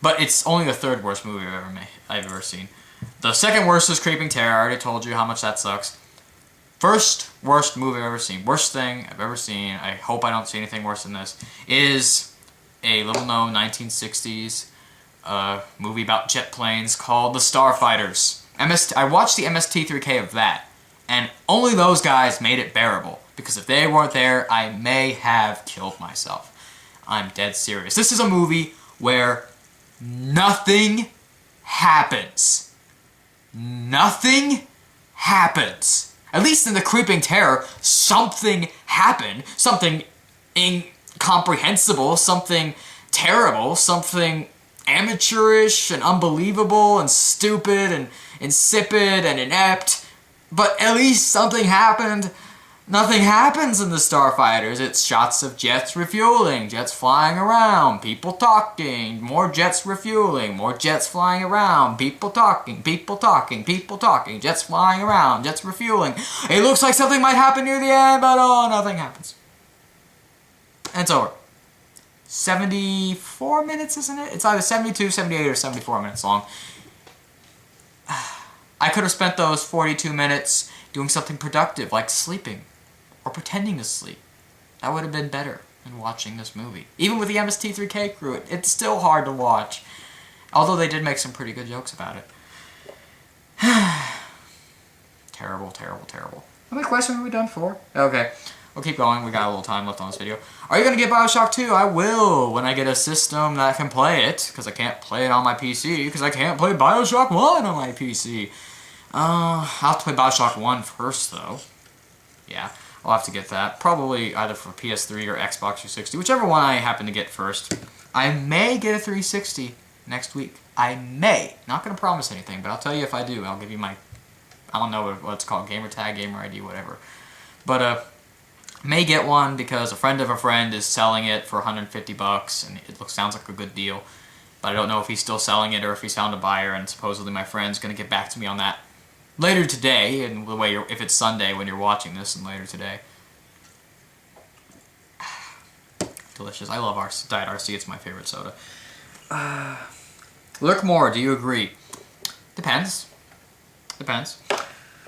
But it's only the third worst movie I've ever seen. The second worst is Creeping Terror. I already told you how much that sucks. First worst movie I've ever seen, worst thing I've ever seen, I hope I don't see anything worse than this, is a little-known 1960s movie about jet planes called The Starfighters. I watched the MST3K of that, and only those guys made it bearable, because if they weren't there, I may have killed myself. I'm dead serious. This is a movie where nothing happens. Nothing happens. At least in the Creeping Terror, something happened. Something incomprehensible, something terrible, something amateurish and unbelievable and stupid and insipid and inept. But at least something happened. Nothing happens in the Starfighters. It's shots of jets refueling, jets flying around, people talking, more jets refueling, more jets flying around, people talking, people talking, people talking, jets flying around, jets refueling. It looks like something might happen near the end, but oh, nothing happens. And it's over. 74 minutes, isn't it? It's either 72, 78, or 74 minutes long. I could have spent those 42 minutes doing something productive, like sleeping. Or pretending to sleep. That would have been better than watching this movie. Even with the MST3K crew, it's still hard to watch. Although they did make some pretty good jokes about it. Terrible, terrible, terrible. How many questions have we done for? Okay, we'll keep going. We got a little time left on this video. Are you going to get Bioshock 2? I will when I get a system that can play it. Because I can't play it on my PC. Because I can't play Bioshock 1 on my PC. I'll have to play Bioshock 1 first, though. Yeah. I'll have to get that. Probably either for PS3 or Xbox 360. Whichever one I happen to get first. I may get a 360 next week. I may. Not going to promise anything, but I'll tell you if I do. I'll give you my, I don't know what it's called, gamer tag, gamer ID, whatever. But, may get one because a friend of a friend is selling it for $150, and it sounds like a good deal. But I don't know if he's still selling it or if he's found a buyer, and supposedly my friend's going to get back to me on that later today, and the way if it's Sunday when you're watching this, and later today. Delicious. I love Diet RC. It's my favorite soda. Lurk more. Do you agree? Depends. Depends.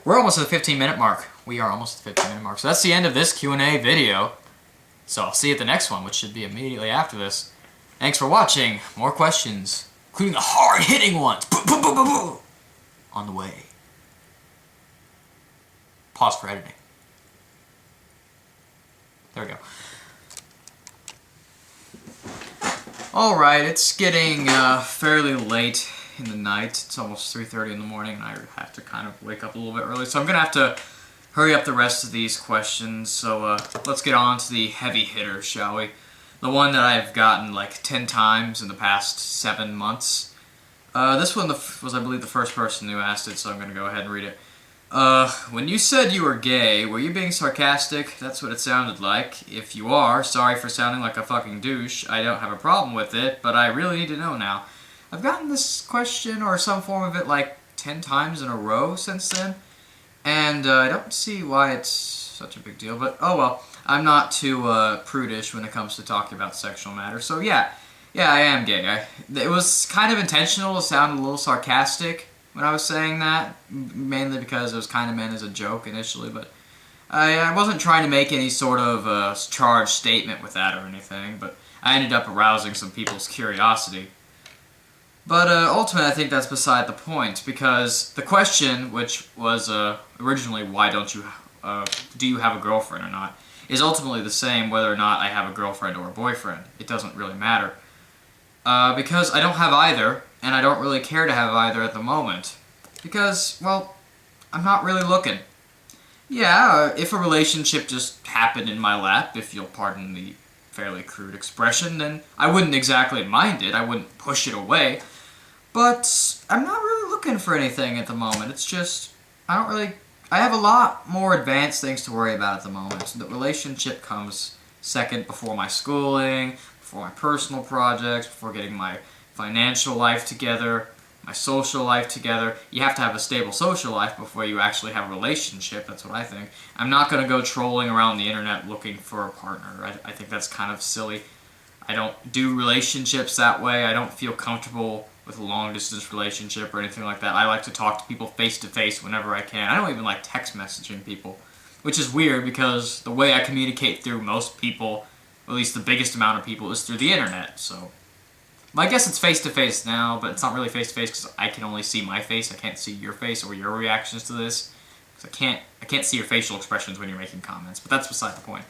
We're almost at the 15-minute mark. We are almost at the 15-minute mark. So that's the end of this Q&A video. So I'll see you at the next one, which should be immediately after this. Thanks for watching. More questions, including the hard-hitting ones, on the way. Pause for editing. There we go. Alright, it's getting fairly late in the night. It's almost 3:30 in the morning, and I have to kind of wake up a little bit early. So I'm going to have to hurry up the rest of these questions. So let's get on to the heavy hitter, shall we? The one that I've gotten like 10 times in the past 7 months. This one was, I believe, the first person who asked it, so I'm going to go ahead and read it. When you said you were gay, were you being sarcastic? That's what it sounded like. If you are, sorry for sounding like a fucking douche. I don't have a problem with it, but I really need to know now. I've gotten this question, or some form of it, like 10 times in a row since then. And, I don't see why it's such a big deal, but oh well. I'm not too, prudish when it comes to talking about sexual matters, so yeah. Yeah, I am gay. It was kind of intentional to sound a little sarcastic when I was saying that, mainly because it was kind of meant as a joke initially, but I wasn't trying to make any sort of charged statement with that or anything, but I ended up arousing some people's curiosity. But ultimately, I think that's beside the point, because the question, which was originally why don't you, do you have a girlfriend or not, is ultimately the same whether or not I have a girlfriend or a boyfriend. It doesn't really matter. Because I don't have either, and I don't really care to have either at the moment. Because, well, I'm not really looking. Yeah, if a relationship just happened in my lap, if you'll pardon the fairly crude expression, then I wouldn't exactly mind it. I wouldn't push it away. But I'm not really looking for anything at the moment. It's just, I have a lot more advanced things to worry about at the moment. So the relationship comes second before my schooling, before my personal projects, before getting my financial life together, my social life together. You have to have a stable social life before you actually have a relationship, that's what I think. I'm not going to go trolling around the internet looking for a partner. I think that's kind of silly. I don't do relationships that way. I don't feel comfortable with a long-distance relationship or anything like that. I like to talk to people face-to-face whenever I can. I don't even like text messaging people, which is weird because the way I communicate through most people, or at least the biggest amount of people, is through the internet. So, well, I guess it's face-to-face now, but it's not really face-to-face because I can only see my face. I can't see your face or your reactions to this. Because I can't see your facial expressions when you're making comments, but that's beside the point.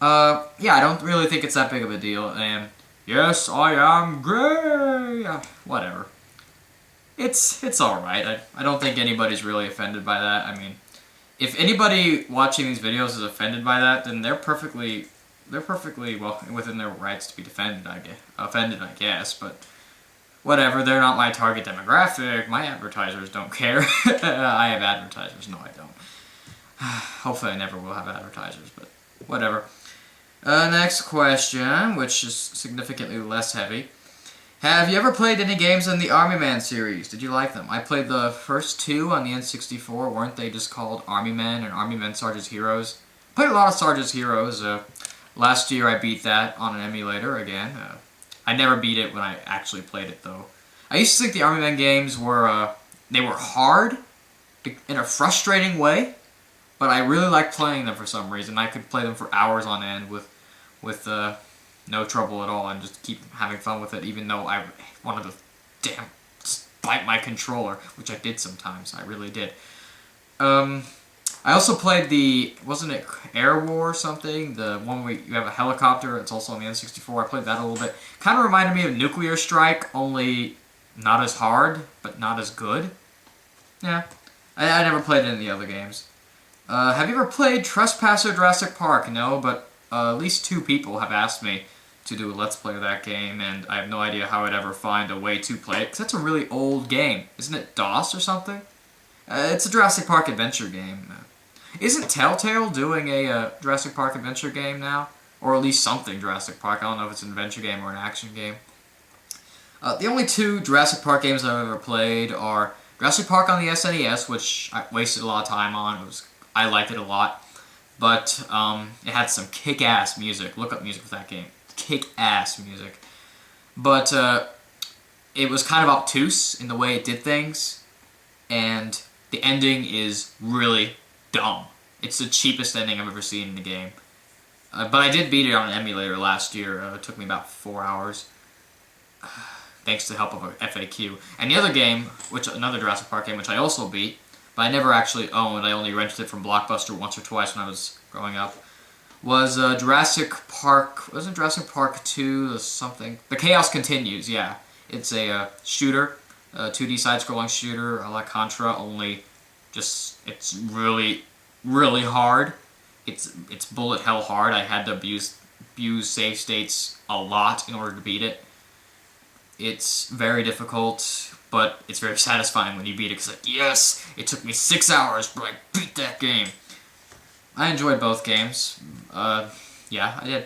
Yeah, I don't really think it's that big of a deal, and yes, I am gay! Whatever. It's alright. I don't think anybody's really offended by that. I mean, if anybody watching these videos is offended by that, then they're perfectly well within their rights to be offended, I guess, but whatever, they're not my target demographic. My advertisers don't care. I have advertisers. No, I don't. Hopefully I never will have advertisers, but whatever. Next question, which is significantly less heavy. Have you ever played any games in the Army Man series? Did you like them? I played the first two on the N64. Weren't they just called Army Men and Army Men Sarge's Heroes? Played a lot of Sarge's Heroes. Last year I beat that on an emulator again. I never beat it when I actually played it, though. I used to think the Army Men games were, they were hard in a frustrating way, but I really liked playing them for some reason. I could play them for hours on end with no trouble at all and just keep having fun with it, even though I wanted to just bite my controller, which I did sometimes. I really did. I also played wasn't it Air War or something? The one where you have a helicopter. It's also on the N64. I played that a little bit. Kind of reminded me of Nuclear Strike, only not as hard, but not as good. Yeah. I never played any of the other games. Have you ever played Trespasser Jurassic Park? No, but at least 2 people have asked me to do a Let's Play of that game, and I have no idea how I'd ever find a way to play it, because that's a really old game. Isn't it DOS or something? It's a Jurassic Park adventure game. Isn't Telltale doing a Jurassic Park adventure game now? Or at least something Jurassic Park. I don't know if it's an adventure game or an action game. The only 2 Jurassic Park games I've ever played are Jurassic Park on the SNES, which I wasted a lot of time on. I liked it a lot. But it had some kick-ass music. Look up music for that game. Kick-ass music. But it was kind of obtuse in the way it did things. And the ending is really dumb. It's the cheapest ending I've ever seen in the game. But I did beat it on an emulator last year. It took me about 4 hours. Thanks to the help of a FAQ. And the other game, another Jurassic Park game, which I also beat, but I never actually owned. I only rented it from Blockbuster once or twice when I was growing up, was Jurassic Park. Wasn't Jurassic Park 2 or something? The Chaos Continues, yeah. It's a shooter, a 2D side-scrolling shooter, a la Contra, only it's really, really hard. It's bullet hell hard. I had to abuse save states a lot in order to beat it. It's very difficult, but it's very satisfying when you beat it, because like, yes, it took me 6 hours, but I beat that game. I enjoyed both games. Yeah, I did.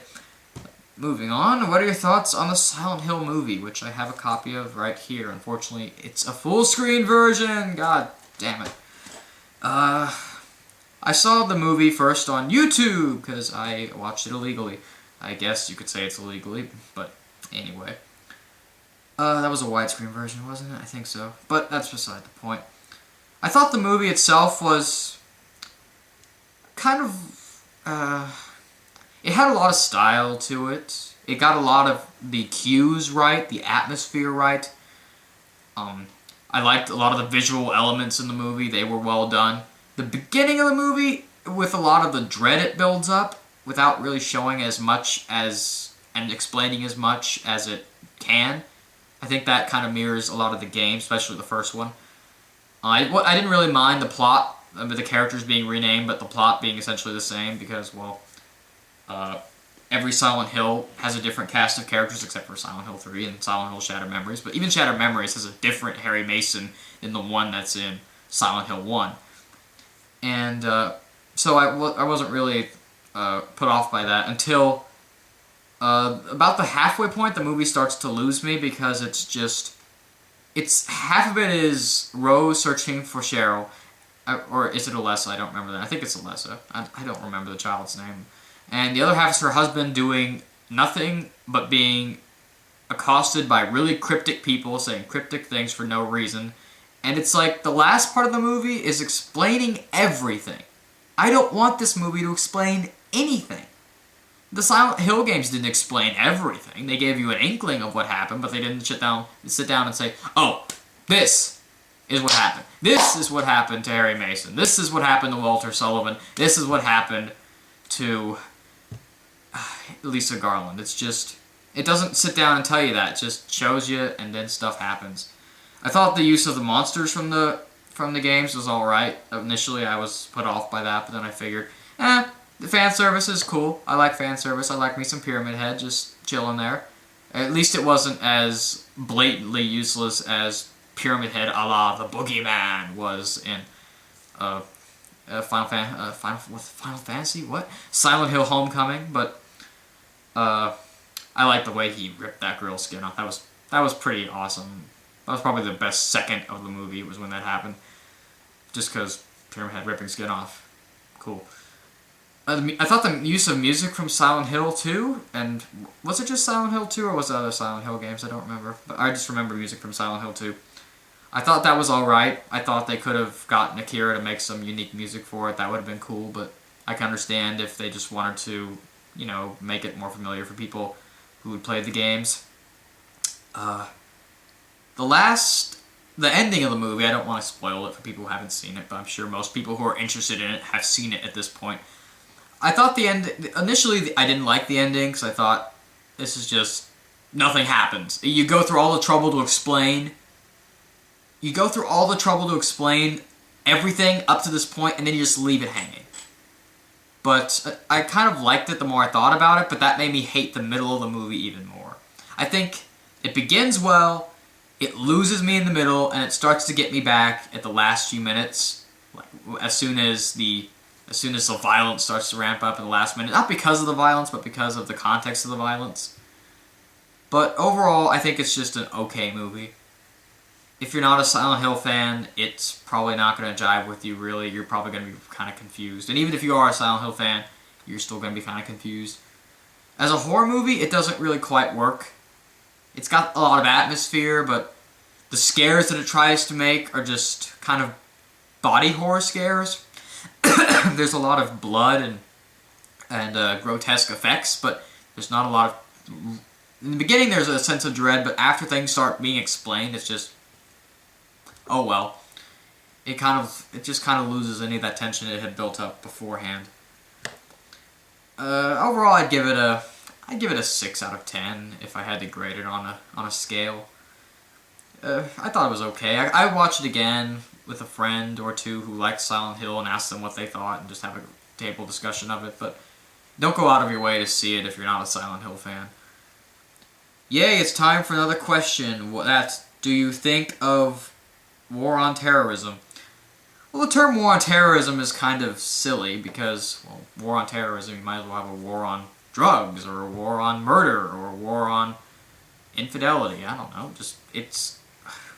Moving on, what are your thoughts on the Silent Hill movie, which I have a copy of right here. Unfortunately, it's a full-screen version. God damn it. I saw the movie first on YouTube, because I watched it illegally. I guess you could say it's illegally, but anyway. That was a widescreen version, wasn't it? I think so. But that's beside the point. I thought the movie itself was kind of, it had a lot of style to it. It got a lot of the cues right, the atmosphere right. I liked a lot of the visual elements in the movie. They were well done. The beginning of the movie, with a lot of the dread it builds up, without really showing as much as, and explaining as much as it can, I think that kind of mirrors a lot of the game, especially the first one. I didn't really mind the plot, the characters being renamed, but the plot being essentially the same, because, well, every Silent Hill has a different cast of characters, except for Silent Hill 3 and Silent Hill Shattered Memories, but even Shattered Memories has a different Harry Mason than the one that's in Silent Hill 1. And so I wasn't really put off by that until about the halfway point the movie starts to lose me, because it's half of it is Rose searching for Cheryl, or is it Alessa? I don't remember that. I think it's Alessa. I don't remember the child's name. And the other half is her husband doing nothing but being accosted by really cryptic people saying cryptic things for no reason. And it's like the last part of the movie is explaining everything. I don't want this movie to explain anything. The Silent Hill games didn't explain everything. They gave you an inkling of what happened, but they didn't sit down and say, oh, this is what happened. This is what happened to Harry Mason. This is what happened to Walter Sullivan. This is what happened to Lisa Garland. It's just, it doesn't sit down and tell you that. It just shows you, and then stuff happens. I thought the use of the monsters from the games was alright. Initially, I was put off by that, but then I figured, the fan service is cool. I like fan service. I like me some Pyramid Head just chilling there. At least it wasn't as blatantly useless as Pyramid Head a la the Boogeyman was in Final Fantasy? What? Silent Hill Homecoming, but I like the way he ripped that girl's skin off. That was pretty awesome. That was probably the best second of the movie was when that happened. Just because Pyramid Head ripping skin off. Cool. I thought the use of music from Silent Hill 2, and was it just Silent Hill 2 or was it other Silent Hill games? I don't remember. But I just remember music from Silent Hill 2. I thought that was alright. I thought they could have gotten Akira to make some unique music for it. That would have been cool, but I can understand if they just wanted to, make it more familiar for people who would play the games. The ending of the movie, I don't want to spoil it for people who haven't seen it, but I'm sure most people who are interested in it have seen it at this point. I thought initially I didn't like the ending because I thought this is just, nothing happens. You go through all the trouble to explain everything up to this point and then you just leave it hanging. But I kind of liked it the more I thought about it, but that made me hate the middle of the movie even more. I think it begins well, it loses me in the middle, and it starts to get me back at the last few minutes, as soon as the violence starts to ramp up in the last minute. Not because of the violence, but because of the context of the violence. But overall, I think it's just an okay movie. If you're not a Silent Hill fan, it's probably not going to jive with you, really. You're probably going to be kind of confused. And even if you are a Silent Hill fan, you're still going to be kind of confused. As a horror movie, it doesn't really quite work. It's got a lot of atmosphere, but the scares that it tries to make are just kind of body horror scares. There's a lot of blood and grotesque effects, but there's not a lot of... In the beginning, there's a sense of dread, but after things start being explained, it's just... oh well. It just kind of loses any of that tension it had built up beforehand. Overall, I'd give it a 6 out of 10 if I had to grade it on a scale. I thought it was okay. I watched it again with a friend or two who liked Silent Hill and asked them what they thought and just have a table discussion of it, but don't go out of your way to see it if you're not a Silent Hill fan. Yay, it's time for another question. Do you think of war on terrorism? Well, the term war on terrorism is kind of silly because, well, war on terrorism, you might as well have a war on drugs or a war on murder or a war on infidelity. I don't know.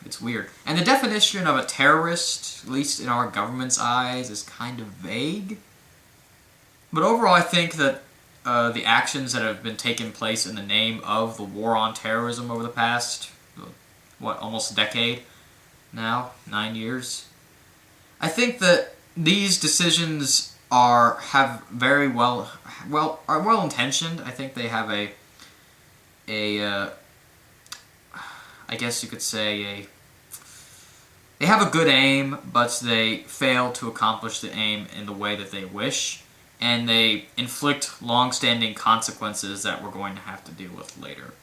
It's weird. And the definition of a terrorist, at least in our government's eyes, is kind of vague. But overall, I think that the actions that have been taking place in the name of the war on terrorism over the past, almost a decade now, 9 years. I think that these decisions are well intentioned. I think they have I guess you could say they have a good aim, but they fail to accomplish the aim in the way that they wish, and they inflict long-standing consequences that we're going to have to deal with later.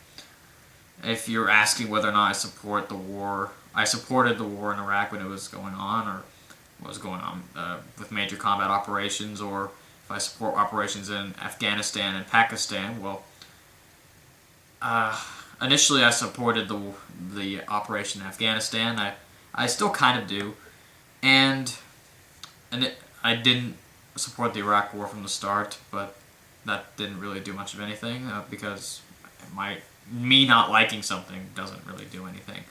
If you're asking whether or not I support the war, I supported the war in Iraq when it was going on, or what was going on with major combat operations, or if I support operations in Afghanistan and Pakistan. Well, initially I supported the operation in Afghanistan. I still kind of do, and I didn't support the Iraq War from the start, but that didn't really do much of anything because me not liking something doesn't really do anything.